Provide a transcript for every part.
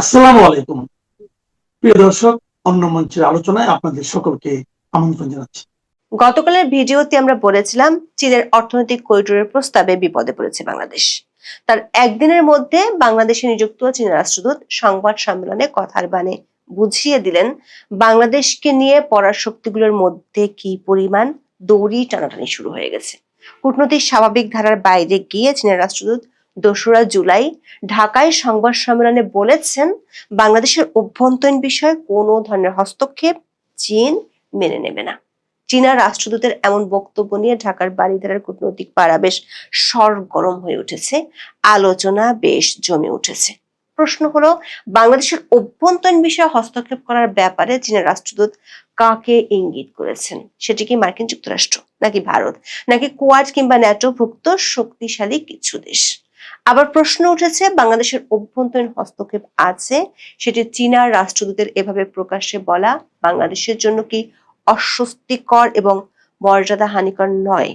আসসালামু আলাইকুম। প্রিয় দর্শক, অন্য মঞ্চের আলোচনায় আপনাদের সকলকে আমন্ত্রণ জানাচ্ছি। গতকালের ভিডিওতে আমরা বলেছিলাম চীনের অর্থনৈতিক করিডোরের প্রস্তাবে বিপদে পড়েছে বাংলাদেশ। তার একদিনের মধ্যে বাংলাদেশে নিযুক্ত চীনের রাষ্ট্রদূত সংবাদ সম্মেলনে কথার বাণে বুঝিয়ে দিলেন বাংলাদেশকে নিয়ে পরাশক্তিগুলোর মধ্যে কি পরিমাণ দড়ি টানাটানি শুরু হয়ে গেছে। কূটনৈতিক স্বাভাবিক ধারার বাইরে গিয়ে চীনের রাষ্ট্রদূত 2রা জুলাই ঢাকায় সংবাদ সম্মেলনে বলেছেন বাংলাদেশের অভ্যন্তরীণ বিষয়ে কোনো ধরনের হস্তক্ষেপ চীন মেনে নেবে না। চীনা রাষ্ট্রদূতের এমন বক্তব্য নিয়ে ঢাকার বারিধারার কূটনৈতিক পাড়া বেশ সরগরম হয়ে উঠেছে, আলোচনা বেশ জমে উঠেছে। প্রশ্ন হলো, বাংলাদেশের অভ্যন্তরীণ বিষয়ে হস্তক্ষেপ করার ব্যাপারে চীনের রাষ্ট্রদূত কাকে ইঙ্গিত করেছেন? সেটি কি মার্কিন যুক্তরাষ্ট্র, নাকি ভারত, নাকি কোয়াড কিংবা ন্যাটোভুক্ত শক্তিশালী কিছু দেশ? আবার প্রশ্ন উঠেছে, বাংলাদেশের অভ্যন্তরীণ হস্তক্ষেপ আছে, সেটি চীনা রাষ্ট্রদূতের এভাবে প্রকাশ্যে বলা বাংলাদেশের জন্য কি অস্বস্তিকর এবং মর্যাদা হানিকর নয়?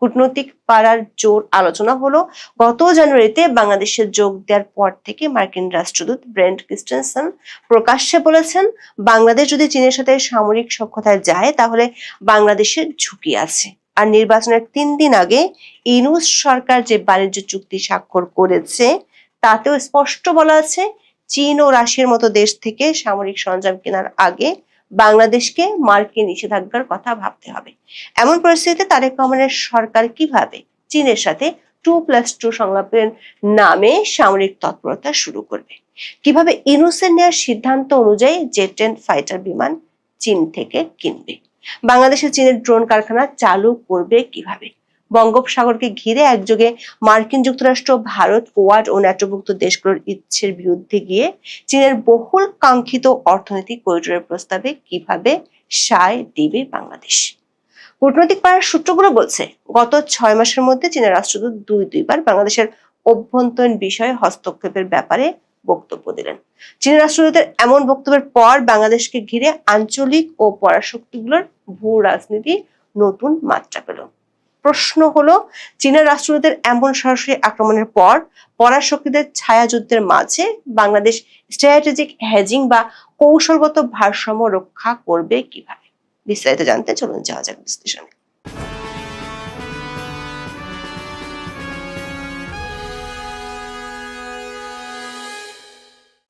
কূটনৈতিক পাড়ার জোর আলোচনা হলো, গত জানুয়ারিতে বাংলাদেশে যোগ দেওয়ার পর থেকে মার্কিন রাষ্ট্রদূত ব্রেন্ট ক্রিস্টেনসন প্রকাশ্যে বলেছেন বাংলাদেশ যদি চীনের সাথে সামরিক সখ্যতায় যায় তাহলে বাংলাদেশের ঝুঁকি আছে। আর নির্বাচনের 3 দিন আগে ইউনূস সরকার যে বাণিজ্য চুক্তি স্বাক্ষর করেছে তাতেও স্পষ্ট বলা আছে চীন ও রাশিয়ার মতো দেশ থেকে সামরিক সরঞ্জাম কেনার আগে বাংলাদেশকে মার্কিন নিষেধাজ্ঞার কথা ভাবতে হবে। এমন পরিস্থিতিতে তারেক রহমানের সরকার কিভাবে চীনের সাথে 2+2 সংলাপের নামে সামরিক তৎপরতা শুরু করবে? কিভাবে ইউনূসের নেওয়ার সিদ্ধান্ত অনুযায়ী জেট-10 ফাইটার বিমান চীন থেকে কিনবে? বাংলাদেশে চীনের ড্রোন কারখানা চালু করবে কিভাবে? বঙ্গোপসাগরকে ঘিরে একযোগে মার্কিন যুক্তরাষ্ট্র, ভারত, কোয়াড ও ন্যাটোভুক্ত দেশগুলোর ইচ্ছের বিরুদ্ধে গিয়ে চীনের বহুল কাঙ্ক্ষিত অর্থনৈতিক করিডোরের প্রস্তাবে কিভাবে সায় দিবে বাংলাদেশ? কূটনৈতিক পাড়ার সূত্রগুলো বলছে, গত 6 মাসের মধ্যে চীনের রাষ্ট্রদূত দুইবার বাংলাদেশের অভ্যন্তরীণ বিষয়ে হস্তক্ষেপের ব্যাপারে বক্তব্য দিলেন। চীনের রাষ্ট্রদূতের এমন বক্তব্যের পর বাংলাদেশকে ঘিরে আঞ্চলিক ও পরাশক্তিগুলোর ভূ রাজনীতি নতুন মাত্রা পেল। প্রশ্ন হলো, চীনের রাষ্ট্রদূতের এমন সরাসরি আক্রমণের পর পরাশক্তিদের ছায়াযুদ্ধের মাঝে বাংলাদেশ স্ট্র্যাটেজিক হেজিং বা কৌশলগত ভারসাম্য রক্ষা করবে কিভাবে? বিস্তারিত জানতে চলুন যাওয়া যাক বিশ্লেষণে।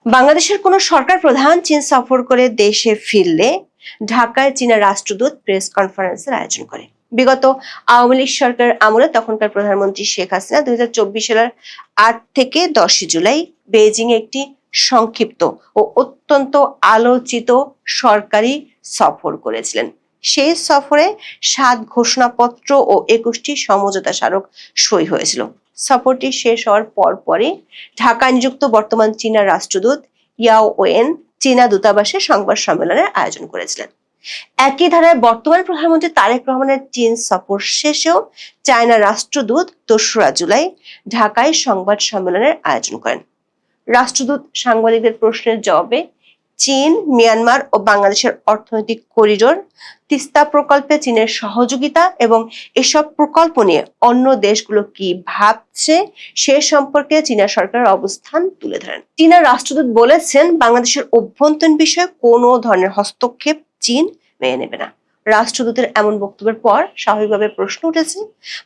বাংলাদেশের কোন সরকার প্রধান চীন সফর করে দেশে ফিরলে ঢাকায় চীনা রাষ্ট্রদূত প্রেস কনফারেন্সের আয়োজন করে। বিগত আওয়ামী লীগ সরকারের আমলে তখনকার প্রধানমন্ত্রী শেখ হাসিনা 2024 সালের 8 থেকে 10 জুলাই বেইজিং এ একটি সংক্ষিপ্ত ও অত্যন্ত আলোচিত সরকারি সফর করেছিলেন। সেই সফরে 7 ঘোষণাপত্র ও 21টি সমঝোতা স্মারক সই হয়েছিল। সফরটি শেষ হওয়ার পরপরই ঢাকায় নিযুক্ত বর্তমান চীনা রাষ্ট্রদূত ইয়াও ওয়েন চীনা দূতাবাসে সংবাদ সম্মেলনের আয়োজন করেছিলেন। একই ধারায় বর্তমান প্রধানমন্ত্রী তারেক রহমানের চীন সফর শেষেও চায়না রাষ্ট্রদূত 2রা জুলাই ঢাকায় সংবাদ সম্মেলনের আয়োজন করেন। রাষ্ট্রদূত সাংবাদিকদের প্রশ্নের জবাবে চীন, মিয়ানমার ও বাংলাদেশের অর্থনৈতিক করিডোর, তিস্তা প্রকল্পে চীনের সহযোগিতা এবং এসব প্রকল্প নিয়ে অন্য দেশগুলো কি ভাবছে সে সম্পর্কে চীনা সরকারের অবস্থান তুলে ধরেন। চীনা রাষ্ট্রদূত বলেছেন বাংলাদেশের অভ্যন্তরীণ বিষয়ে কোনো ধরনের হস্তক্ষেপ চীন মেনে নেবে না। রাষ্ট্রদূতের এমন বক্তব্যের পর স্বাভাবিকভাবে প্রশ্ন উঠেছে,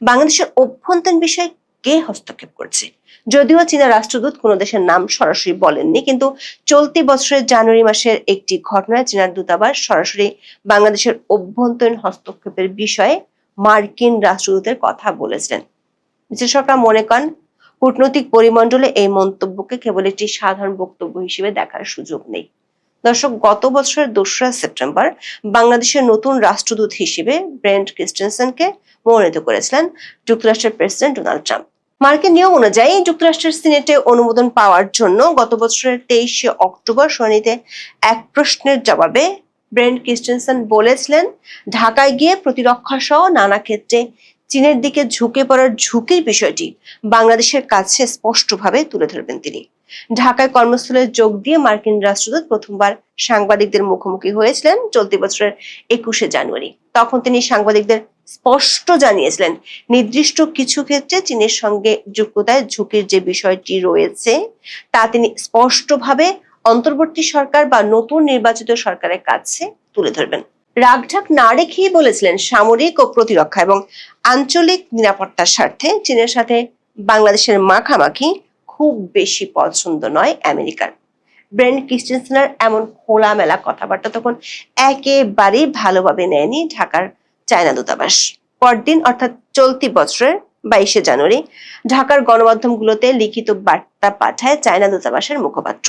বাংলাদেশের অভ্যন্তরীণ বিষয়ে কে হস্তক্ষেপ করছে? যদিও চীনা রাষ্ট্রদূত কোনো দেশের নাম সরাসরি বলেননি, কিন্তু চলতি বছরের জানুয়ারি মাসের একটি ঘটনায় চীনা দূতাবাস সরাসরি বাংলাদেশের অভ্যন্তরীণ হস্তক্ষেপের বিষয়ে মার্কিন রাষ্ট্রদূতের কথা বলেছিলেন। বিশেষজ্ঞরা মনে করেন কূটনৈতিক পরিমণ্ডলে এই মন্তব্যকে কেবল একটি সাধারণ বক্তব্য হিসেবে দেখার সুযোগ নেই। দর্শক, গত বছরের 2রা সেপ্টেম্বর বাংলাদেশের নতুন রাষ্ট্রদূত হিসেবে ব্রেন্ট ক্রিস্টেনসনকে মনোনীত করেছিলেন যুক্তরাষ্ট্রের প্রেসিডেন্ট ডোনাল্ড ট্রাম্প। মার্কিন নিয়ম অনুযায়ী যুক্তরাষ্ট্রের সিনেটে অনুমোদন পাওয়ার জন্য গত বছরের 23 অক্টোবর শুনানিতে এক প্রশ্নের জবাবে ব্রেন্ট ক্রিস্টেনসন বলেছিলেন ঢাকায় গিয়ে প্রতিরক্ষা সহ নানা ক্ষেত্রে চীনের দিকে ঝুঁকে পড়ার ঝুঁকির বিষয়টি বাংলাদেশের কাছে স্পষ্টভাবে তুলে ধরবেন তিনি। ঢাকায় কর্মস্থলে যোগ দিয়ে মার্কিন রাষ্ট্রদূত প্রথমবার সাংবাদিকদের মুখোমুখি হয়েছিলেন চলতি বছরের 21 জানুয়ারি। তখন তিনি সাংবাদিকদের স্পষ্ট জানিয়েছিলেন নির্দিষ্ট কিছু ক্ষেত্রে চীনের সঙ্গে যুক্ততায় ঝুঁকির যে বিষয়টি রয়েছে তা তিনি স্পষ্টভাবে অন্তর্বর্তী সরকার বা নতুন নির্বাচিত সরকারের কাছে তুলে ধরবেন। রাগঢাক না রেখেই বলেছিলেন সামরিক ও প্রতিরক্ষা এবং আঞ্চলিক নিরাপত্তার স্বার্থে চীনের সাথে বাংলাদেশের মাখামাখি খুব বেশি পছন্দ নয় আমেরিকার। ব্রেন ক্রিস্টেনসেনের এমন খোলামেলা কথাবার্তা তখন একেবারেই ভালোভাবে নেয়নি ঢাকার চায়না দূতাবাস। পরদিন অর্থাৎ চলতি বছরের 22শে জানুয়ারি ঢাকার গণমাধ্যমগুলোতে লিখিত বার্তা পাঠায় চায়না দূতাবাসের মুখপাত্র।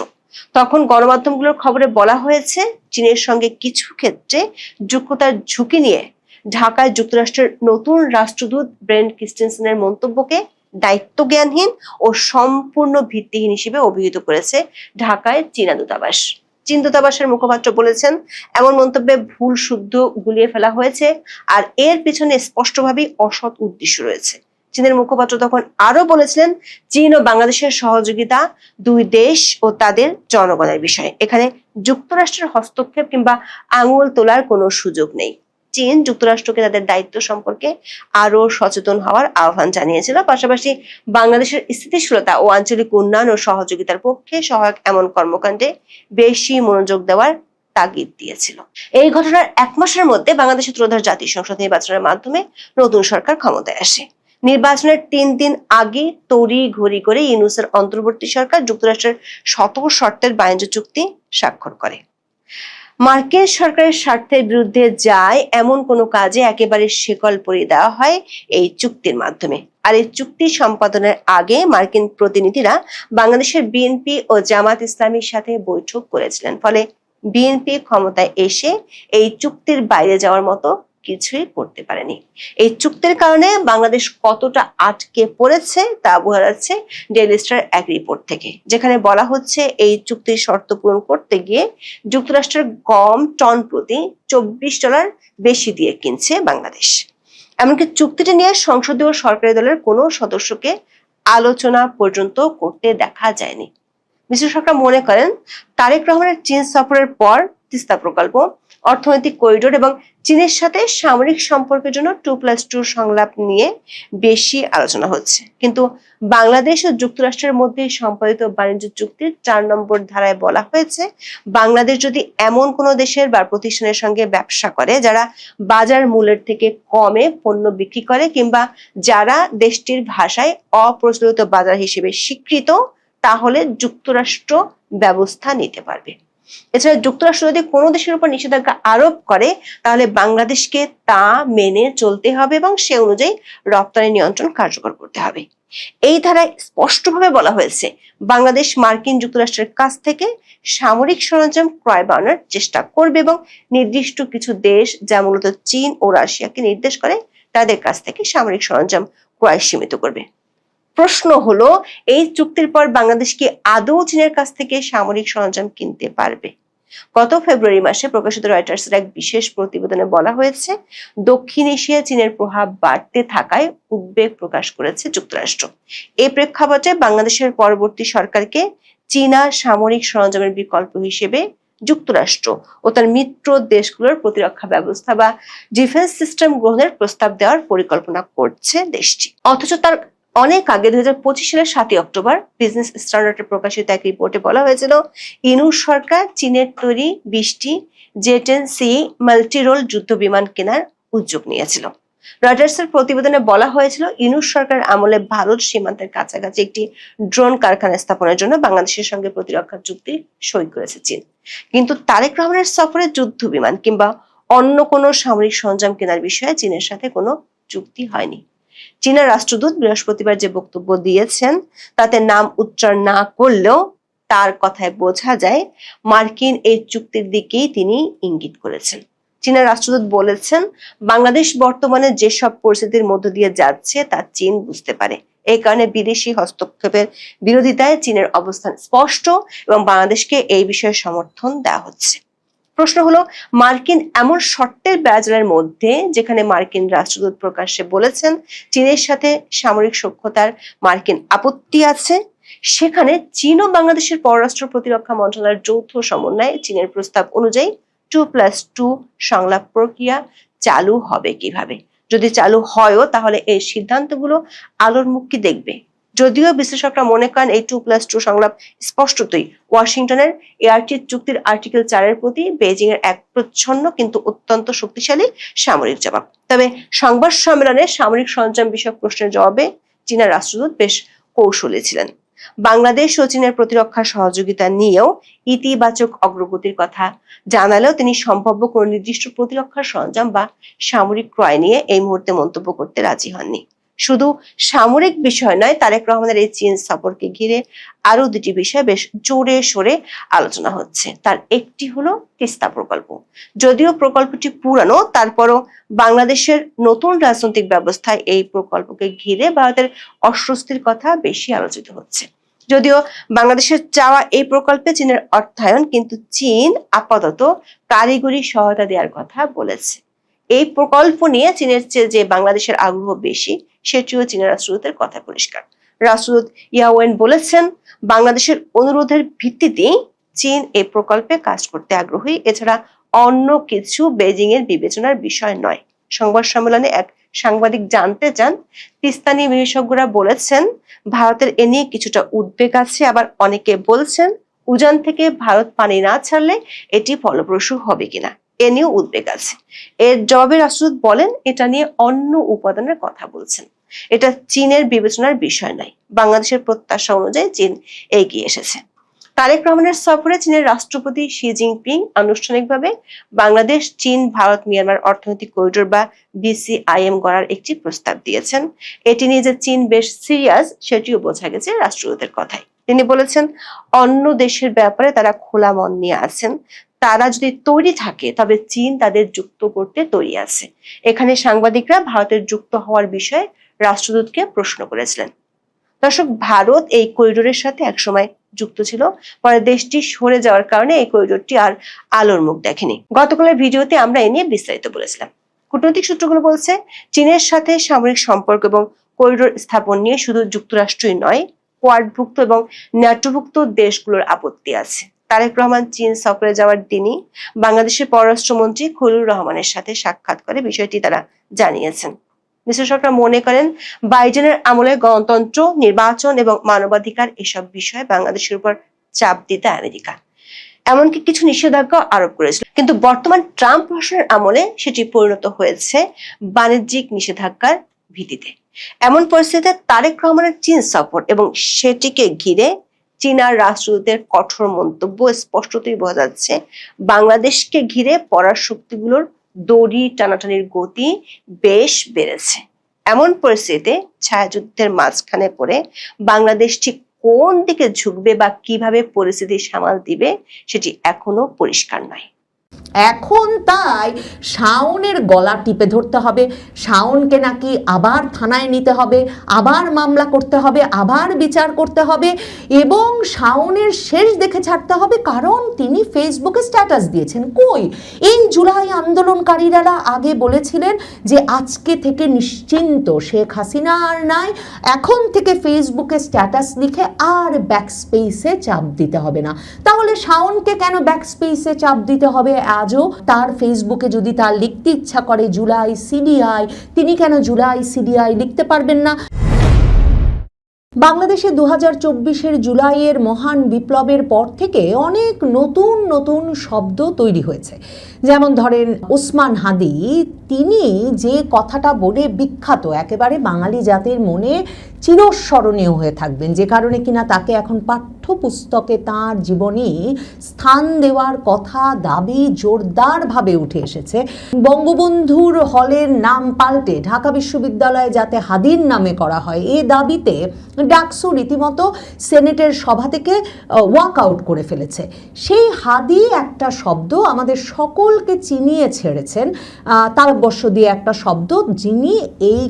তখন গণমাধ্যমগুলোর খবরে বলা হয়েছে, চীনের সঙ্গে কিছু ক্ষেত্রে যুক্ততার ঝুঁকি নিয়ে ঢাকায় যুক্তরাষ্ট্রের নতুন রাষ্ট্রদূত ব্রেন ক্রিস্টেনসেনের মন্তব্যকে দায়িত্বজ্ঞানহীন ও সম্পূর্ণ ভিত্তিহীন হিসেবে অভিহিত করেছে ঢাকায় চীনা দূতাবাস। চীন দূতাবাসের মুখপাত্র বলেছেন, এমন মন্তব্যে ভুল শুদ্ধ গুলিয়ে ফেলা হয়েছে আর এর পিছনে স্পষ্টভাবেই অসৎ উদ্দেশ্য রয়েছে। চীনের মুখপাত্র তখন আরো বলেছিলেন, চীন ও বাংলাদেশের সহযোগিতা দুই দেশ ও তাদের জনগণের বিষয়। এখানে যুক্তরাষ্ট্রের হস্তক্ষেপ কিংবা আঙুল তোলার কোনো সুযোগ নেই। চীন যুক্তরাষ্ট্রকে তাদের দায়িত্ব সম্পর্কে আরো সচেতন হওয়ার আহ্বান জানিয়েছিল। পাশাপাশি বাংলাদেশের স্থিতিশীলতা ও আঞ্চলিক উন্নয়ন ও সহযোগিতার পক্ষে সহায়ক এমন কর্মকাণ্ডে বেশি মনোযোগ দেওয়ার তাগিদ দিয়েছিল। এই ঘটনার 1 মাসের মধ্যে বাংলাদেশের ত্রয়োদশ জাতীয় সংসদ নির্বাচনের মাধ্যমে নতুন সরকার ক্ষমতায় আসে। নির্বাচনের 3 দিন আগে তড়ি ঘড়ি করে ইউনূসের অন্তর্বর্তী সরকার যুক্তরাষ্ট্রের শত শর্তের বাণিজ্য চুক্তি স্বাক্ষর করে। মার্কিন সরকারের স্বার্থের বিরুদ্ধে যায় এমন কোনো কাজে একেবারে শেকল পরিয়ে দেওয়া হয় এই চুক্তির মাধ্যমে। আর এই চুক্তি সম্পাদনের আগে মার্কিন প্রতিনিধিরা বাংলাদেশের বিএনপি ও জামাত ইসলামীর সাথে বৈঠক করেছিলেন। ফলে বিএনপি ক্ষমতায় এসে এই চুক্তির বাইরে যাওয়ার মতো কিছুই করতে পারেনি। এই চুক্তির কারণে বাংলাদেশ কতটা আটকে পড়েছে তা বোঝা যাচ্ছে ডেইলি স্টার এক রিপোর্ট থেকে, যেখানে বলা হচ্ছে এই চুক্তির শর্ত পূরণ করতে গিয়ে যুক্তরাষ্ট্রের গম টন প্রতি $24 বেশি দিয়ে কিনছে বাংলাদেশ। এমনকি চুক্তিটি নিয়ে সংসদীয় সরকারি দলের কোনো সদস্যকে আলোচনা পর্যন্ত করতে দেখা যায়নি। মিশ্র সরকার মনে করেন, তারেক রহমানের চীন সফরের পর তিস্তা প্রকল্প, অর্থনৈতিক করিডোর এবং চীনের সাথে সামরিক সম্পর্কের জন্য 2+2 সংলাপ নিয়ে বেশি আলোচনা হচ্ছে। কিন্তু বাংলাদেশ ও যুক্তরাষ্ট্রের মধ্যে সম্পাদিত বাণিজ্য চুক্তির 4 নম্বর ধারায় বলা হয়েছে, বাংলাদেশ যদি এমন কোনো দেশের বা প্রতিষ্ঠানের সঙ্গে ব্যবসা করে যারা বাজার মূল্যের থেকে কমে পণ্য বিক্রি করে কিংবা যারা দেশটির ভাষায় অপ্রচলিত বাজার হিসেবে স্বীকৃত, তাহলে যুক্তরাষ্ট্র ব্যবস্থা নিতে পারবে। এছাড়া যুক্তরাষ্ট্র যদি কোনো দেশের উপর নিষেধাজ্ঞা আরোপ করে তাহলে বাংলাদেশকে তা মেনে চলতে হবে এবং সে অনুযায়ী রপ্তানি নিয়ন্ত্রণ কার্যকর করতে হবে। এই ধারায় স্পষ্টভাবে বলা হয়েছে, বাংলাদেশ মার্কিন যুক্তরাষ্ট্রের কাছ থেকে সামরিক সরঞ্জাম ক্রয় বাড়ানোর চেষ্টা করবে এবং নির্দিষ্ট কিছু দেশ, যা মূলত চীন ও রাশিয়াকে নির্দেশ করে, তাদের কাছ থেকে সামরিক সরঞ্জাম ক্রয় সীমিত করবে। প্রশ্ন হলো, এই চুক্তির পর বাংলাদেশ কি আদৌ চীনের কাছ থেকে সামরিক সরঞ্জাম কিনতে পারবে? গত ফেব্রুয়ারি মাসে প্রকাশিত রয়টার্সের এক বিশেষ প্রতিবেদনে বলা হয়েছে, দক্ষিণ এশিয়ায় চীনের প্রভাব বাড়তে থাকায় উদ্বেগ প্রকাশ করেছে যুক্তরাষ্ট্র। এই প্রেক্ষাপটে বাংলাদেশের পরবর্তী সরকারকে চীনা সামরিক সরঞ্জামের বিকল্প হিসেবে যুক্তরাষ্ট্র ও তার মিত্র দেশগুলোর প্রতিরক্ষা ব্যবস্থা বা ডিফেন্স সিস্টেম গ্রহণের প্রস্তাব দেওয়ার পরিকল্পনা করছে দেশটি। অথচ তার অনেক আগে 2025 সালের 7 অক্টোবর বিজনেস স্ট্যান্ডার্ডে প্রকাশিত এক রিপোর্টে বলা হয়েছিল, ইউনূস সরকার চীনের তৈরি 20টি J-10C মাল্টিরোল যুদ্ধ বিমান কেনার উদ্যোগ নিয়েছিল। রয়টার্সের প্রতিবেদনে বলা হয়েছিল, ইউনূস সরকার আমলে ভারত সীমান্তের কাছাকাছি একটি ড্রোন কারখানা স্থাপনের জন্য বাংলাদেশের সঙ্গে প্রতিরক্ষা চুক্তি সই করেছে চীন। কিন্তু তারেক রহমানের সফরে যুদ্ধ বিমান কিংবা অন্য কোনো সামরিক সরঞ্জাম কেনার বিষয়ে চীনের সাথে কোনো চুক্তি হয়নি। চীনা রাষ্ট্রদূত বৃহস্পতিবার যে বক্তব্য দিয়েছেন তাতে নাম উচ্চারণ না করলেও তার কথায় বোঝা যায় মার্কিন এই চুক্তির দিকেই তিনি ইঙ্গিত করেছেন। চীনা রাষ্ট্রদূত বলেছেন, বাংলাদেশ বর্তমানে যেসব পরিস্থিতির মধ্য দিয়ে যাচ্ছে তা চীন বুঝতে পারে। এই কারণে বিদেশি হস্তক্ষেপের বিরোধিতায় চীনের অবস্থান স্পষ্ট এবং বাংলাদেশকে এই বিষয়ে সমর্থন দেওয়া হচ্ছে। প্রশ্ন হলো, মার্কিন এমন শর্তের বেড়াজালের মধ্যে যেখানে মার্কিন রাষ্ট্রদূত প্রকাশ্যে বলেছেন চীনের সাথে সামরিক সখ্যতার মার্কিন আপত্তি আছে, সেখানে চীন ও বাংলাদেশের পররাষ্ট্র প্রতিরক্ষা মন্ত্রণালয়ের যৌথ সমন্বয়ে চীনের প্রস্তাব অনুযায়ী 2+2 সংলাপ প্রক্রিয়া চালু হবে কিভাবে? যদি চালু হয়ও তাহলে এই সিদ্ধান্তগুলো আলোর মুখ কি দেখবে? যদিও বিশ্লেষকরা মনে করেন এই 2+2 সংলাপ স্পষ্টতই ওয়াশিংটনের এয়ারচিফ চুক্তির আর্টিকেল 4-এর প্রতি বেইজিং এর এক প্রচ্ছন্ন কিন্তু অত্যন্ত শক্তিশালী সামরিক জবাব। তবে সংবাদ সম্মেলনে সামরিক সরঞ্জাম বিষয়ক প্রশ্নের জবাবে চীনের রাষ্ট্রদূত বেশ কৌশলী ছিলেন। বাংলাদেশ ও চীনের প্রতিরক্ষা সহযোগিতা নিয়েও ইতিবাচক অগ্রগতির কথা জানালেও তিনি সম্ভাব্য কোনো নির্দিষ্ট প্রতিরক্ষা সরঞ্জাম বা সামরিক ক্রয় নিয়ে এই মুহূর্তে মন্তব্য করতে রাজি হননি। শুধু সামরিক বিষয় নয়, তারেক রহমানের এই চীন সফরকে ঘিরে আরো দুটি বিষয় বেশ জোরে সোরে আলোচনা হচ্ছে। তার একটি হলো তিস্তা প্রকল্প। যদিও প্রকল্পটি পুরানো, তারপরও বাংলাদেশের নতুন রাজনৈতিক ব্যবস্থায় এই প্রকল্পকে ঘিরে ভারতের অস্বস্তির কথা বেশি আলোচিত হচ্ছে। যদিও বাংলাদেশের চাওয়া এই প্রকল্পে চীনের অর্থায়ন, কিন্তু চীন আপাতত কারিগরি সহায়তা দেওয়ার কথা বলেছে। এই প্রকল্প নিয়ে চীনের চেয়ে যে বাংলাদেশের আগ্রহ বেশি, সেটিও চীনের রাষ্ট্রদূতের কথা পরিষ্কার। রাষ্ট্রদূত ইয়াওয়েন বলেছেন, বাংলাদেশের অনুরোধের ভিত্তিতেই চীন এই প্রকল্পে কাজ করতে আগ্রহী, এছাড়া অন্য কিছু বেজিং এর বিবেচনার বিষয় নয়। সংবাদ সম্মেলনে এক সাংবাদিক জানতে চান, তিস্তা নিয়ে বিশেষজ্ঞরা বলেছেন ভারতের এ নিয়ে কিছুটা উদ্বেগ আছে, আবার অনেকে বলছেন উজান থেকে ভারত পানি না ছাড়লে এটি ফলপ্রসূ হবে কিনা এ নিয়েও উদ্বেগ আছে। এর জবাবে রাষ্ট্রদূত বলেন, এটা নিয়ে অন্য উপাদানের কথা বলছেন, এটা চীনের বিবেচনার বিষয় নয়। বাংলাদেশের প্রত্যাশা অনুযায়ী চীন এগিয়ে এসেছে। তারেক রহমানের সফরে চীনের রাষ্ট্রপতি শি জিনপিং আনুষ্ঠানিকভাবে বাংলাদেশ, চীন, ভারত, মিয়ানমার অর্থনৈতিক করিডোর বা BCIM গড়ার একটি প্রস্তাব দিয়েছেন। এটি নিয়ে যে চীন বেশ সিরিয়াস, সেটিও বোঝা গেছে রাষ্ট্রদূতের কথায়। তিনি বলেছেন, অন্য দেশের ব্যাপারে তারা খোলা মন নিয়ে আছেন, তারা যদি তৈরি থাকে তবে চীন তাদের যুক্ত করতে তৈরি আছে। এখানে সাংবাদিকরা ভারতের যুক্ত হওয়ার বিষয়ে রাষ্ট্রদূতকে প্রশ্ন করেছিলেন। দর্শক, ভারত এই করিডোরের সাথে একসময় যুক্ত ছিল, পরে দেশটি সরে যাওয়ার কারণে এই করিডোরটি আর আলোর মুখ দেখেনি। গতকালের ভিডিওতে আমরা এ নিয়ে বিস্তারিত বলেছিলাম। কূটনৈতিক সূত্রগুলো বলছে, চীনের সাথে সামরিক সম্পর্ক এবং করিডোর স্থাপন নিয়ে শুধু যুক্তরাষ্ট্রই নয়, কোয়াডভুক্ত এবং ন্যাটোভুক্ত দেশগুলোর আপত্তি আছে। তারেক রহমান চীন সফরে যাওয়ার দিনই বাংলাদেশের পররাষ্ট্রমন্ত্রী খলিলুর রহমানের সাথে সাক্ষাৎ করে বিষয়টি তারা জানিয়েছেন। বিশ্লেষকরা মনে করেন, বাইডেনের আমলে গণতন্ত্র, নির্বাচন এবং মানবাধিকার এসব বিষয়ে বাংলাদেশের উপর চাপ দিতে আমেরিকা এমনকি কিছু নিষেধাজ্ঞা আরোপ করেছিল, কিন্তু বর্তমান ট্রাম্প প্রশাসনের আমলে সেটি পরিণত হয়েছে বাণিজ্যিক নিষেধাজ্ঞার ভিত্তিতে। এমন পরিস্থিতিতে তারেক রহমানের চীন সফর এবং সেটিকে ঘিরে চীনা রাষ্ট্রদূতের কঠোর মন্তব্য স্পষ্টতই বোঝা যাচ্ছে বাংলাদেশকে ঘিরে পরাশক্তিগুলোর দড়ি টানাটানির গতি বেশ বেড়েছে। এমন পরিস্থিতিতে ছায়াযুদ্ধের মাঝখানে পড়ে বাংলাদেশ ঠিক কোন দিকে ঝুঁকবে বা কিভাবে পরিস্থিতি সামাল দিবে সেটি এখনো পরিষ্কার নয়। এখন তাই শাওনের গলা টিপে ধরতে হবে, শাওনকে নাকি আবার থানায় নিতে হবে, আবার মামলা করতে হবে, আবার বিচার করতে হবে এবং শাওনের শেষ দেখে ছাড়তে হবে, কারণ তিনি ফেসবুকে স্ট্যাটাস দিয়েছেন। কই, এই জুলাই আন্দোলনকারীরা আগে বলেছিলেন যে আজকে থেকে নিশ্চিন্ত, শেখ হাসিনা আর নাই, এখন থেকে ফেসবুকে স্ট্যাটাস লিখে আর ব্যাকস্পেসে চাপ দিতে হবে না। তাহলে শাওনকে কেন ব্যাকস্পেসে চাপ দিতে হবে? আজও তার ফেসবুকে যদি তার লিখতে ইচ্ছা করে জুলাই সিডিআই, তিনি কেন জুলাই সিডিআই লিখতে পারবেন না? বাংলাদেশে 2024-এর জুলাইয়ের মহান বিপ্লবের পর থেকে অনেক নতুন নতুন শব্দ তৈরি হয়েছে। যেমন ধরেন ওসমান হাদি, তিনি যে কথাটা বলে বিখ্যাত, একেবারে বাঙালি জাতির মনে চিরস্মরণীয় হয়ে থাকবেন, যে কারণে কিনা তাকে এখন পাঠ্যপুস্তকে তাঁর জীবনী স্থান দেওয়ার কথা দাবি জোরদারভাবে উঠে এসেছে। বঙ্গবন্ধুর হলের নাম পাল্টে ঢাকা বিশ্ববিদ্যালয়ে যাতে হাদির নামে করা হয়, এ দাবিতে ডাকসু রীতিমতো সেনেটের সভা থেকে ওয়াক আউট করে ফেলেছে। সেই হাদি একটা শব্দ আমাদের সকলকে চিনিয়ে ছেড়েছেন, তালব্যস্য দিয়ে একটা শব্দ, যিনি এই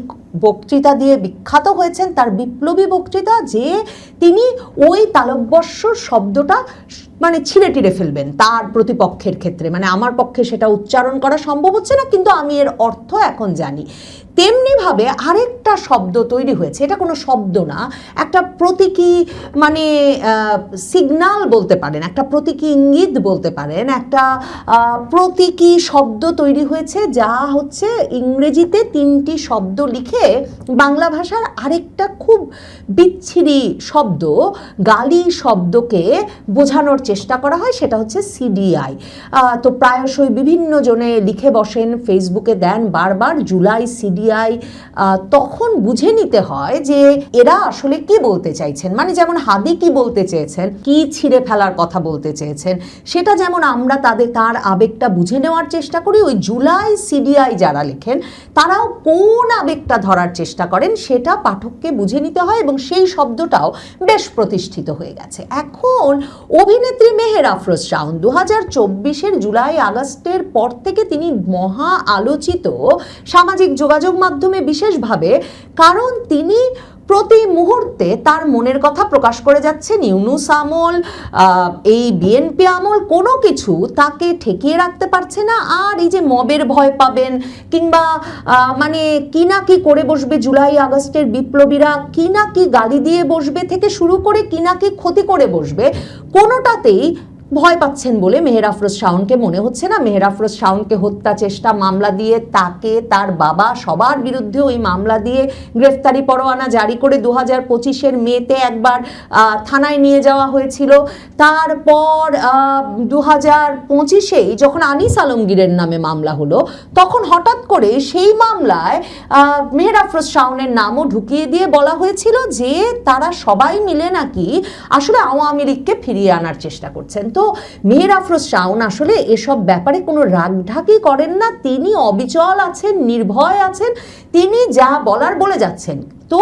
বক্তৃতা দিয়ে বিখ্যাত হয়েছেন, তার বিপ্লবী বক্তৃতা, যে তিনি ওই তালব্যস্য শব্দটা মানে ছিঁড়ে টিড়ে ফেলবেন তার প্রতিপক্ষের ক্ষেত্রে। মানে আমার পক্ষে সেটা উচ্চারণ করা সম্ভব হচ্ছে না, কিন্তু আমি এর অর্থ এখন জানি। তেমনি ভাবে আরেকটা শব্দ তৈরি হয়েছে, এটা কোনো শব্দ না, একটা প্রতীকী মানে সিগন্যাল বলতে পারেন, একটা প্রতীকী ইঙ্গিত বলতে পারেন, একটা প্রতীকী শব্দ তৈরি হয়েছে যা হচ্ছে ইংরেজিতে 3টি শব্দ লিখে বাংলা ভাষার আরেকটা খুব বিচ্ছিরি শব্দ, গালি শব্দকে বোঝানোর চেষ্টা করা হয়, সেটা হচ্ছে সিডিআই। তো প্রায়শই বিভিন্ন জনে লিখে বসেন, ফেসবুকে দেন বারবার জুলাই সিডিআই। তখন বুঝে নিতে হয় যে এরা আসলে কি বলতে চাইছেন, মানে যেমন হাদি কি বলতে চেয়েছেন, কি ছিঁড়ে ফেলার কথা বলতে চেয়েছেন, সেটা যেমন আমরা তার আবেগটা বুঝে নেওয়ার চেষ্টা করি, ওই জুলাই সিডিআই যারা লেখেন তারাও কোন আবেগটা ধরার চেষ্টা করেন সেটা পাঠককে বুঝে নিতে হয়, এবং সেই শব্দটাও বেশ প্রতিষ্ঠিত হয়ে গেছে। এখন অভিনেত্রী মেহের আফরোজ শাওন 2024-এর জুলাই আগস্টের পর থেকে তিনি মহা আলোচিত সামাজিক যোগাযোগ মাধ্যমে বিশেষভাবে, কারণ তিনি প্রতি মুহূর্তে তার মনের কথা প্রকাশ করে যাচ্ছেন। ইউনূস আমল, এই বিএনপি আমল কোনো কিছু তাকে ঠেকিয়ে রাখতে পারছে না। আর এই যে মবের ভয় পাবেন কিংবা মানে কি না কি করে বসবে জুলাই আগস্টের বিপ্লবীরা, কি না কি গালি দিয়ে বসবে থেকে শুরু করে কি না কি ক্ষতি করে বসবে, কোনোটাতেই ভয় পাচ্ছেন বলে মেহের আফরোজ শাওনকে মনে হচ্ছে না। মেহের আফরোজ শাওনকে হত্যা চেষ্টা মামলা দিয়ে, তাকে তার বাবা সবার বিরুদ্ধে ওই মামলা দিয়ে গ্রেফতারি পরোয়ানা জারি করে 2025-এর মেতে একবার থানায় নিয়ে যাওয়া হয়েছিল। তারপর 2025-এই যখন আনিস আলমগীরের নামে মামলা হলো, তখন হঠাৎ করে সেই মামলায় মেহের আফরোজ শাওনের নামও ঢুকিয়ে দিয়ে বলা হয়েছিল যে তারা সবাই মিলে নাকি আসলে আওয়ামী লীগকে ফিরিয়ে আনার চেষ্টা করছেন। তো মেহের আফরোজ শাওন আসলে এসব ব্যাপারে কোনো রাগঢাকি করেন না, তিনি অবিচল আছেন, নির্ভয় আছেন, তিনি যা বলার বলে যাচ্ছেন। তো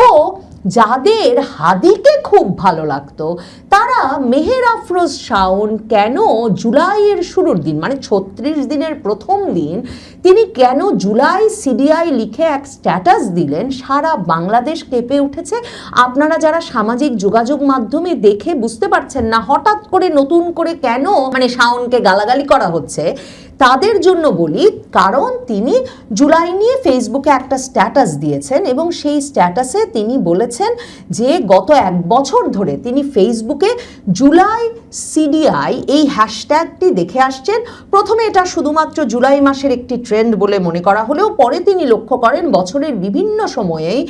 যাদের হাদিকে খুব ভালো লাগতো তারা মেহের আফরোজ শাওন কেন জুলাইয়ের শুরুর দিন মানে 36 দিনের প্রথম দিন তিনি কেন জুলাই সিডিআই লিখে এক স্ট্যাটাস দিলেন, সারা বাংলাদেশ কেঁপে উঠেছে। আপনারা যারা সামাজিক যোগাযোগ মাধ্যমে দেখে বুঝতে পারছেন না হঠাৎ করে নতুন করে কেন মানে শাওনকে গালাগালি করা হচ্ছে, তাদের জন্য বলি, কারণ তিনি জুলাই নিয়ে ফেসবুকে একটা স্ট্যাটাস দিয়েছেন এবং সেই স্ট্যাটাসে তিনি বলেছেন যে গত 1 বছর ধরে তিনি ফেসবুকে জুলাই সিডিআই এই হ্যাশট্যাগটি দেখে আসছেন। প্রথমে এটা শুধুমাত্র জুলাই মাসের একটি ট্রেন্ড বলে মনে করা হলেও পরে তিনি লক্ষ্য করেন বছরের বিভিন্ন সময়েই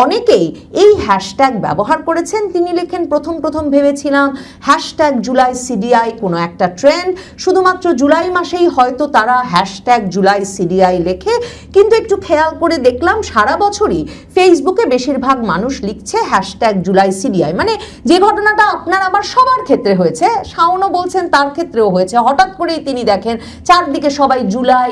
অনেকেই এই হ্যাশট্যাগ ব্যবহার করেছেন। তিনি লেখেন, প্রথম ভেবেছিলাম হ্যাশট্যাগ জুলাই সিডিআই কোনো একটা ট্রেন্ড, শুধুমাত্র জুলাই মাসেই হয়তো তারা হ্যাশট্যাগ জুলাই সিডিআই লেখে, কিন্তু একটু খেয়াল করে দেখলাম সারা বছরই ফেসবুকে বেশিরভাগ মানুষ লিখছে হ্যাশট্যাগ জুলাই সিডিআই। মানে যে ঘটনাটা আপনার আমার সবার ক্ষেত্রে হয়েছে, শাওনও বলছেন তার ক্ষেত্রেও হয়েছে, হঠাৎ করেই তিনি দেখেন চারদিকে সবাই জুলাই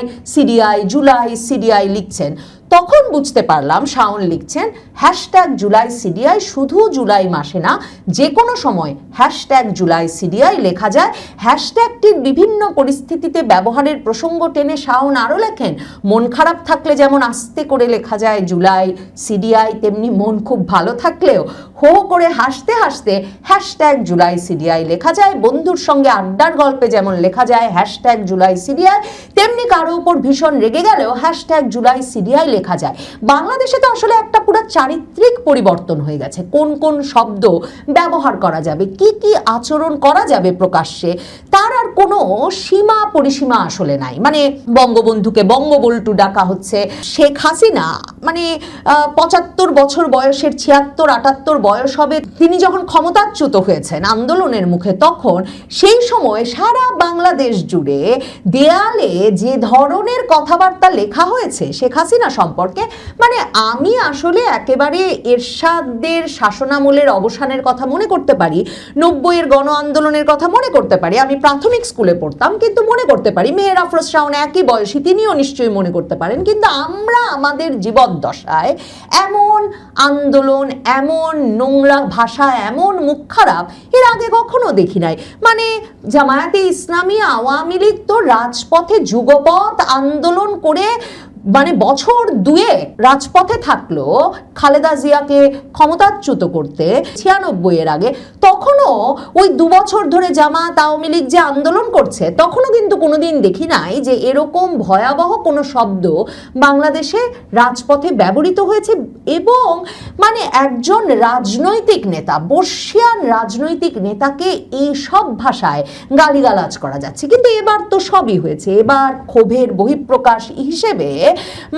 সিডিআই লিখছেন। তখন বুঝতে পারলাম শাওন লিখছেন হ্যাশট্যাগ জুলাই সিডিআই শুধু জুলাই মাসে না, যে কোনো সময় হ্যাশট্যাগ জুলাই সিডিআই লেখা যায়। হ্যাশট্যাগটির বিভিন্ন পরিস্থিতিতে ব্যবহারের প্রসঙ্গ টেনে শাওন আরও লেখেন, মন খারাপ থাকলে যেমন আস্তে করে লেখা যায় জুলাই সিডিআই, তেমনি মন খুব ভালো থাকলেও হো করে হাসতে হাসতে হ্যাশট্যাগ জুলাই সিডিআই লেখা যায়। বন্ধুর সঙ্গে আড্ডার গল্পে যেমন লেখা যায় হ্যাশট্যাগ জুলাই সিডিআই, তেমনি কারো উপর ভীষণ রেগে গেলেও হ্যাশট্যাগ জুলাই সিডিআই লেখা যায়। বাংলাদেশে তো আসলে একটা পুরো চারিত্রিক পরিবর্তন হয়ে গেছে, কোন কোন শব্দ ব্যবহার করা যাবে, কি কি আচরণ করা যাবে প্রকাশ্যে, তার আর কোনো সীমা পরিসীমা আসলে নাই। মানে বঙ্গবন্ধুকে বঙ্গবল্টু ডাকা হচ্ছে, শেখ হাসিনা মানে 75 বছর বয়সের 76-78 বয়স হবে তিনি যখন ক্ষমতাচ্যুত হয়েছেন আন্দোলনের মুখে, তখন সেই সময় সারা বাংলাদেশ জুড়ে দেয়ালে যে ধরনের কথাবার্তা লেখা হয়েছে শেখ হাসিনা সম্পর্কে, মানে আমি আসলে একেবারে এরশাদের শাসনামলের অবসানের কথা মনে করতে পারি, 90-এর গণ আন্দোলনের কথা মনে করতে পারি, আমি প্রাথমিক স্কুলে পড়তাম কিন্তু মনে করতে পারি, মেহের আফরোজ শাওন একই বয়সী তিনিও নিশ্চয়ই মনে করতে পারেন। কিন্তু আমরা আমাদের জীবদ্দশায় এমন আন্দোলন, এমন নোংরা ভাষা, এমন মুখ খারাপ এর আগে কখনো দেখি নাই। মানে জামায়াতে ইসলামী, আওয়ামী লীগ তো রাজপথে যুগপৎ আন্দোলন করে মানে বছর দুয়েক রাজপথে থাকলো খালেদা জিয়াকে ক্ষমতাচ্যুত করতে 96 এর আগে, তখনও ওই 2 বছর ধরে জামাত আওয়ামী লীগ যে আন্দোলন করছে তখনও কিন্তু কোনোদিন দেখি নাই যে এরকম ভয়াবহ কোনো শব্দ বাংলাদেশে রাজপথে ব্যবহৃত হয়েছে। এবং মানে একজন রাজনৈতিক নেতা, বর্ষিয়ান রাজনৈতিক নেতাকে এই সব ভাষায় গালিগালাজ করা যাচ্ছে। কিন্তু এবার তো সবই হয়েছে। এবার ক্ষোভের বহিঃপ্রকাশ হিসেবে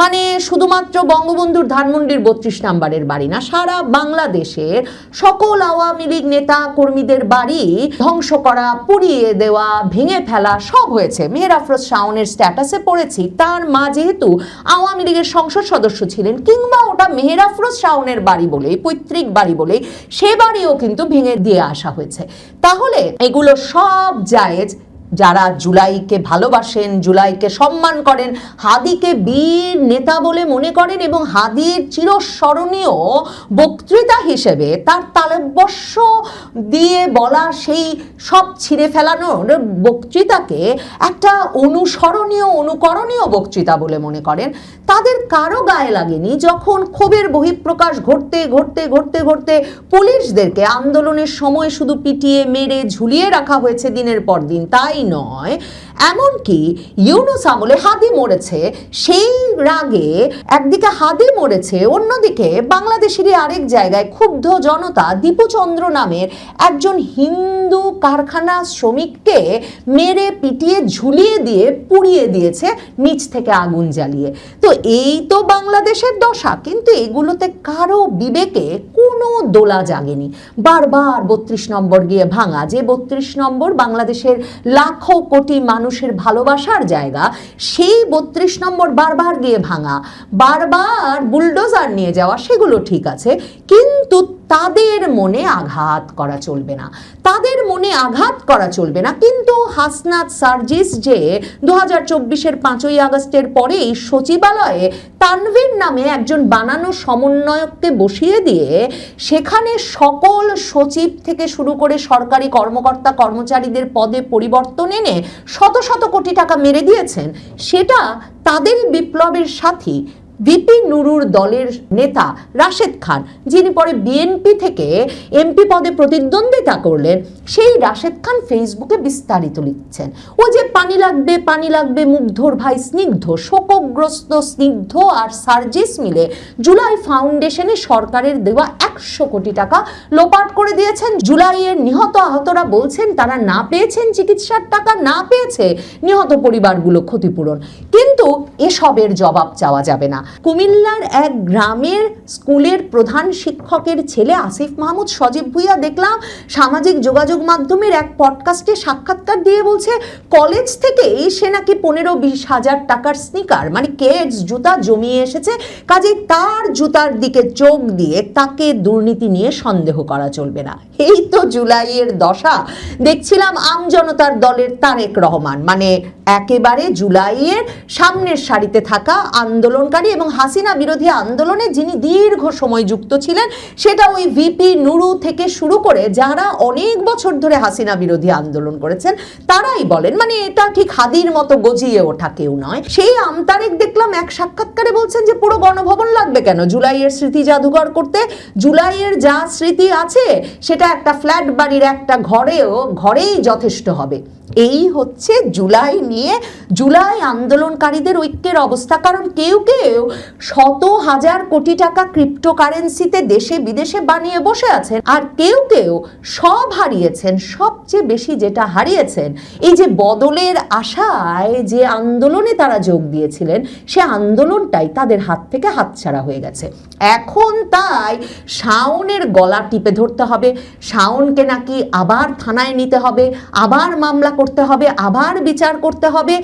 মানে শুধুমাত্র বঙ্গবন্ধুর ধানমন্ডির 32 নম্বরের বাড়ি না, সারা বাংলাদেশের সকল আওয়ামী লীগ নেতা কর্মীদের বাড়ি ধ্বংস করা, পুড়িয়ে দেওয়া, ভেঙে ফেলা সব হয়েছে। মেহের আফরোজ শাওনের স্ট্যাটাসে পড়েছি তার মা যেহেতু আওয়ামী লীগের সংসদ সদস্য ছিলেন, কিংবা ওটা মেহের আফরোজ শাওনের বাড়ি বলেই, পৈতৃক বাড়ি বলেই, সে বাড়িও কিন্তু ভেঙে দিয়ে আসা হয়েছে। তাহলে এগুলো সব জায়েজ। যারা জুলাইকে ভালোবাসেন, জুলাইকে সম্মান করেন, হাদিকে বীর নেতা বলে মনে করেন এবং হাদির চিরস্মরণীয় বক্তৃতা হিসেবে তার তালব্যস্য দিয়ে বলা সেই সব ছিঁড়ে ফেলানোর বক্তৃতাকে একটা অনুসরণীয়, অনুকরণীয় বক্তৃতা বলে মনে করেন, তাদের কারো গায়ে লাগেনি যখন ক্ষোভের বহিঃপ্রকাশ ঘটতে ঘটতে ঘটতে ঘটতে পুলিশদেরকে আন্দোলনের সময় শুধু পিটিয়ে মেরে ঝুলিয়ে রাখা হয়েছে দিনের পর দিন। তাই নয়, এমনকি ইউনূস আমলে হাদি মরেছে, সেই রাগে একদিকে হাদি মরেছে, অন্যদিকে বাংলাদেশেরই আরেক জায়গায় ক্ষুব্ধ জনতা দীপুচন্দ্র নামের একজন হিন্দু কারখানা শ্রমিককে মেরে পিটিয়ে ঝুলিয়ে দিয়ে পুড়িয়ে দিয়েছে নিচ থেকে আগুন জ্বালিয়ে। তো এই তো বাংলাদেশের দশা। কিন্তু এগুলোতে কারো বিবেকে কোনো দোলা জাগেনি। বারবার 32 নম্বর গিয়ে ভাঙা, যে 32 নম্বর বাংলাদেশের লাখো কোটি মানুষের ভালোবাসার জায়গা, সেই 32 নম্বর বারবার গিয়ে ভাঙা, বারবার বুলডোজার নিয়ে যাওয়া, সেগুলো ঠিক আছে, কিন্তু তাদের মনে আঘাত করা চলবে না, তাদের মনে আঘাত করা চলবে না। কিন্তু হাসনাত সার্জিস যে 2024-এর 5ই আগস্টের পরেই সচিবালয়ে তানভীর নামে একজন বানানো সমন্বয়ককে বসিয়ে দিয়ে সেখানে সকল সচিব থেকে শুরু করে সরকারি কর্মকর্তা কর্মচারীদের পদে পরিবর্তন এনে শত শত কোটি টাকা মেরে দিয়েছেন, সেটা তাদের বিপ্লবের সাথী ভিপি নুরুর দলের নেতা রাশেদ খান, যিনি পরে বিএনপি থেকে এমপি পদে প্রতিদ্বন্দ্বিতা করলেন, সেই রাশেদ খান ফেসবুকে বিস্তারিত লিখছেন। ও যে পানি লাগবে পানি লাগবে, মুগ্ধর ভাই স্নিগ্ধ, শোকগ্রস্ত স্নিগ্ধ আর সার্জিস মিলে জুলাই ফাউন্ডেশনে সরকারের দেওয়া 100 কোটি টাকা লোপাট করে দিয়েছেন। জুলাইয়ের নিহত আহতরা বলছেন তারা না পেয়েছেন চিকিৎসার টাকা, না পেয়েছে নিহত পরিবারগুলো ক্ষতিপূরণ। কিন্তু এসবের জবাব চাওয়া যাবে না। কুমিল্লার এক গ্রামের স্কুলের প্রধান শিক্ষকের ছেলে আসিফ মাহমুদ সজীব ভুইয়া দেখলাম সামাজিক যোগাযোগ মাধ্যমের এক পডকাস্টে সাক্ষাৎকার দিয়ে বলছে কলেজ থেকেই সে নাকি 15-20 হাজার টাকার স্নিকার মানে কেডস জুতা জমিয়ে এসেছে, কাজেই তার জুতার দিকে চোখ দিয়ে তাকে দুর্নীতি নিয়ে সন্দেহ করা চলবে না। এই তো জুলাইয়ের দশা। দেখছিলাম আমজনতার দলের তারেক রহমান, মানে একেবারে জুলাইয়ের সামনের সারিতে থাকা আন্দোলনকারী এবং হাসিনা বিরোধী আন্দোলনে যিনি দীর্ঘ সময় যুক্ত ছিলেন, সেটা ওই ভিপি নুরু থেকে শুরু করে যারা অনেক বছর ধরে হাসিনা বিরোধী আন্দোলন করেছেন তারাই বলেন, মানে এটা ঠিক হাদির মতো গজিয়ে ওঠা কেউ নয়। সেই আমতারেক দেখলাম এক সাক্ষাৎকারে বলছেন যে পুরো গণভবন লাগবে কেন জুলাইয়ের স্মৃতি জাদুঘর করতে, জুলাইয়ের যা স্মৃতি আছে সেটা একটা ফ্ল্যাট বাড়ির একটা ঘরেই যথেষ্ট হবে। এই হচ্ছে জুলাই নিয়ে জুলাই আন্দোলনকারীদের ঐক্যের অবস্থা। কারণ কেউ কেউ শত হাজার কোটি টাকা ক্রিপ্টোকারেন্সিতে দেশে বিদেশে বানিয়ে বসে আছেন, আর কেউ কেউ সব হারিয়েছেন। সবচেয়ে বেশি যেটা হারিয়েছেন, এই যে বদলের আশায় যে আন্দোলনে তারা যোগ দিয়েছিলেন, সে আন্দোলনটাই তাদের হাত থেকে হাতছাড়া হয়ে গেছে। এখন তাই শাওনের গলা টিপে ধরতে হবে, শাওনকে নাকি আবার থানায় নিতে হবে, আবার মামলা করতে হবে, আবার বিচার করতে হবে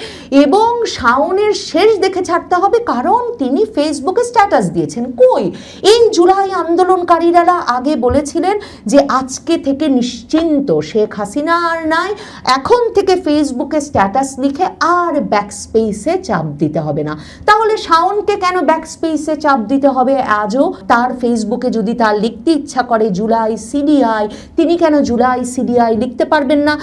এবং শাওনের শেষ দেখে ছাড়তে হবে, কারণ তিনি ফেসবুকে স্ট্যাটাস দিয়েছেন। কই, এই জুলাই আন্দোলনকারীরা আগে বলেছিলেন যে আজকে থেকে নিশ্চিন্ত, শেখ হাসিনা আর নাই, এখন থেকে ফেসবুকে স্ট্যাটাস লিখে আর ব্যাকস্পেসে চাপ দিতে হবে না। তাহলে শাওনকে কেন ব্যাকস্পেসে চাপ দিতে হবে আজও? তার ফেসবুকে যদি তার লিখতে ইচ্ছা করে জুলাই সিডিআই, তিনি কেন জুলাই সিডিআই লিখতে পারবেন না?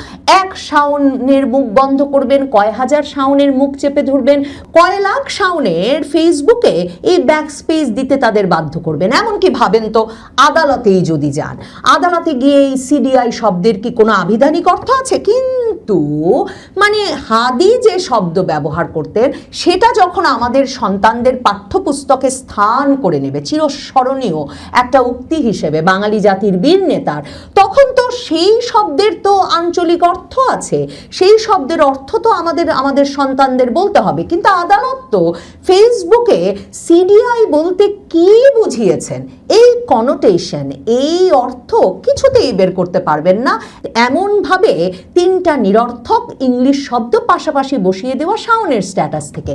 এক শাওনের মুখ বন্ধ করবেন, কয় হাজার শাওনের মুখ চেপে ধরবেন? করবেন, কয় লাখ শাওনের ফেসবুকে এই ব্যাক স্পেস দিতে তাদের বাধ্য করবেন। এমনকি ভাবেন তো, আদালতেই যদি যান, আদালতে গিয়ে এই সিডিআই শব্দের কি কোনো আবিধানিক অর্থ আছে? কিন্তু মানে হাদি যে শব্দ ব্যবহার করতেন সেটা যখন আমাদের সন্তানদের পাঠ্যপুস্তকে স্থান করে নেবে চিরস্মরণীয় একটা উক্তি হিসেবে বাঙালি জাতির বীর নেতার, তখন তো সেই শব্দের তো আঞ্চলিক অর্থ আছে, সেই শব্দের অর্থ তো আমাদের সন্তানদের বলতে হবে। কিন্তু আদালত তো ফেসবুকে সিডিআই বলতে কি বুঝিয়েছেন, এই কনোটেশন, এই অর্থ কিছুতেই বের করতে পারবেন না। এমনভাবে তিনটা নিরর্থক ইংলিশ শব্দ পাশাপাশি বসিয়ে দেওয়া শাওনের স্ট্যাটাস থেকে।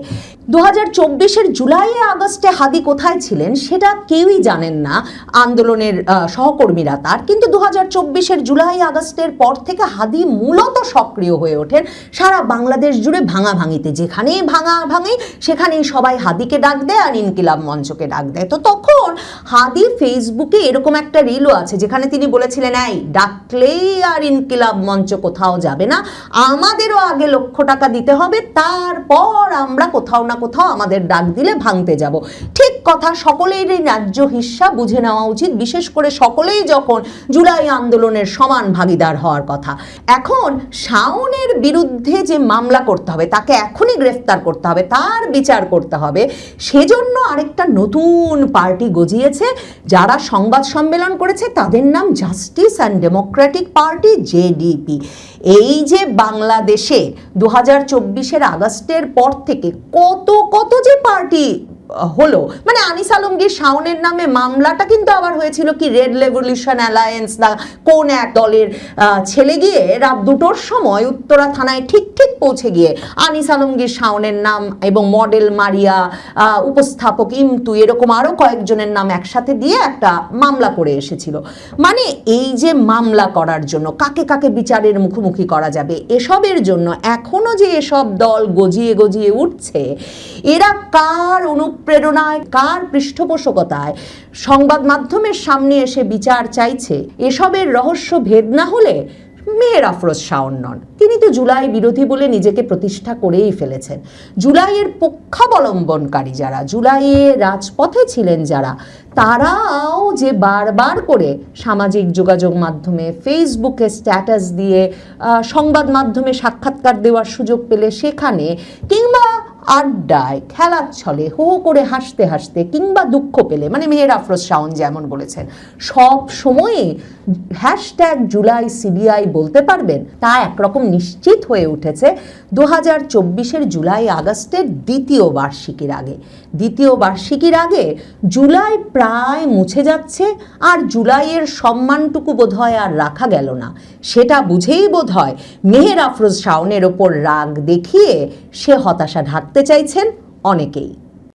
2024-এর জুলাই আগস্টে হাদি কোথায় ছিলেন সেটা কেউই জানেন না, আন্দোলনের সহকর্মীরা তার। কিন্তু 2024-এর জুলাই আগস্টের পর থেকে হাদি মূলত সক্রিয় হয়ে ওঠেন সারা বাংলাদেশ জুড়ে ভাঙাভাঙিতে। যেখানেই ভাঙি সেখানেই সবাই হাদিকে ডাক দেয় আর ইনকিলাব মঞ্চকে ডাক দেয়। তো তখন হাদি ফেসবুকে এরকম একটা রিলও আছে যেখানে তিনি বলেছিলেন, এই ডাকলেই আর ইনকিলাব মঞ্চ কোথাও যাবে না, আমাদেরও আগে লক্ষ টাকা দিতে হবে, তারপর আমরা কোথাও না কোথাও আমাদের ডাক দিলে ভাঙতে যাব। ঠিক কথা, সকলেরই ন্যায্য হিস্সা বুঝে নেওয়া উচিত, বিশেষ করে সকলেই যখন জুলাই আন্দোলনের সমান ভাগিদার হওয়ার কথা। এখন শাওনের বিরুদ্ধে যে মামলা করতে হবে, তাকে এখনই গ্রেফতার করতে হবে, তার বিচার করতে হবে, সেজন্য আরেকটা নতুন পার্টি গজিয়েছে। যারা সংবাদ সম্মেলন করেছে তাদের নাম justice and Democratic party, JDP. এই যে বাংলাদেশে 2024-এর আগস্টের পর থেকে কত যে পার্টি হলো, মানে আনিস আলমগীর শাওনের নামে মামলাটা কিন্তু আবার হয়েছিল কি রেড রেভলিউশন অ্যালায়েন্স না কোন এক দলের ছেলে গিয়ে রাত 2টোর সময় উত্তরা থানায় ঠিক পৌঁছে গিয়ে আনিস আলমগীর শাওনের নাম এবং মডেল মারিয়া, উপস্থাপক ইমতু, এরকম আরো কয়েকজনের নাম একসাথে দিয়ে একটা মামলা করে এসেছিল। মানে এই যে মামলা করার জন্য কাকে বিচারের মুখোমুখি করা যাবে, এসবের জন্য এখনো যে এসব দল গজিয়ে উঠছে, এরা কার অনুপ্রেরণায়, কার পৃষ্ঠপোষকতায় সংবাদ মাধ্যমের সামনে এসে বিচার চাইছে, এসবের রহস্য ভেদ না হলে মেহের আফরোজ শাওন নন। তিনি তো জুলাই বিরোধী বলে নিজেকে প্রতিষ্ঠা করেই ফেলেছেন। জুলাইয়ের পক্ষাবলম্বনকারী যারা, জুলাইয়ে রাজপথে ছিলেন যারা, তারাও যে বারবার করে সামাজিক যোগাযোগ মাধ্যমে, ফেসবুকে স্ট্যাটাস দিয়ে, সংবাদ মাধ্যমে সাক্ষাৎকার দেওয়ার সুযোগ পেলে সেখানে, কিংবা আড্ডায় খেলার ছলে হো করে হাসতে কিংবা দুঃখ পেলে, মানে মেহের আফরোজ শাওন যেমন বলেছেন, সব সময়ে হ্যাশট্যাগ জুলাই সিডিআই বলতে পারবেন, তা একরকম নিশ্চিত হয়ে উঠেছে 2024-এর জুলাই আগস্টের দ্বিতীয় বার্ষিকীর আগে জুলাই প্রায় মুছে যাচ্ছে, আর জুলাইয়ের সম্মানটুকু বোধহয় আর রাখা গেল না। সেটা বুঝেই বোধহয় মেহের আফরোজ শাওনের ওপর রাগ দেখিয়ে সে হতাশা ঢাকতে চাইছেন অনেকেই।